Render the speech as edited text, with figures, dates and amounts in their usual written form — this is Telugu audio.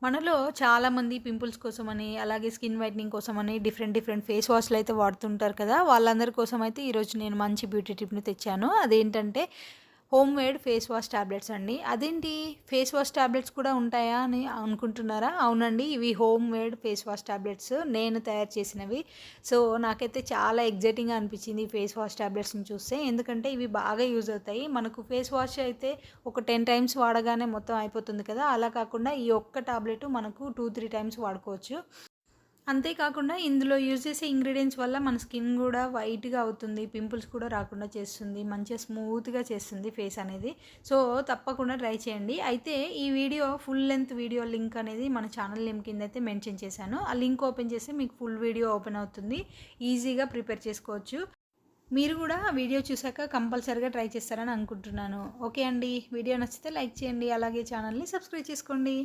మనలో చాలామంది పింపుల్స్ కోసమని, అలాగే స్కిన్ వైట్నింగ్ కోసమని డిఫరెంట్ ఫేస్ వాష్‌లయితే వాడుతుంటారు కదా! వాళ్ళందరి కోసమయితే ఈరోజు నేను మంచి బ్యూటీ టిప్‌ని తెచ్చాను. అదేంటంటే home made face wash tablets అండి. అదేంటి ఫేస్ వాష్ టాబ్లెట్స్ కూడా ఉంటాయా అని అనుకుంటున్నారా? అవునండి. ఇవి home made face wash tablets నేను తయారు చేసినవి. సో, నాకైతే చాలా ఎక్సైటింగ్‌గా అనిపించింది ఈ ఫేస్ వాష్ టాబ్లెట్స్‌ని చూస్తే. ఎందుకంటే ఇవి బాగా యూజ్ అవుతాయి. మనకు ఫేస్ వాష్ అయితే ఒక 10 టైమ్స్ వాడగానే మొత్తం అయిపోతుంది కదా! అలా కాకుండా ఈ ఒక్క టాబ్లెట్ మనకు 2, 3 టైమ్స్ వాడుకోవచ్చు. అంతే కాకుండా ఇందులో యూజ్ చేసే ఇంగ్రీడియెంట్స్ వల్ల మన స్కిన్ గూడా వైట్‌గా అవుతుంది. పింపుల్స్ కూడా రాకుండా చేస్తుంది. మంచిగా స్మూత్‌గా చేస్తుంది ఫేస్ అనేది. సో, తప్పకుండా ట్రై చేయండి. అయితే ఈ video full length video link అనేది మన ఛానల్ నేమ్ కిందైతే మెన్షన్ చేశాను. ఆ లింక్ ఓపెన్ చేస్తే మీకు ఫుల్ వీడియో ఓపెన్ అవుతుంది. ఈజీగా ప్రిపేర్ చేసుకోవచ్చు. మీరు గూడా వీడియో చూసాక కంపల్సరీగా ట్రై చేస్తారని అనుకుంటున్నాను. ఓకే అండి. వీడియో నచ్చితే లైక్ చేయండి. అలాగే ఛానల్‌ని సబ్స్క్రైబ్ చేసుకోండి.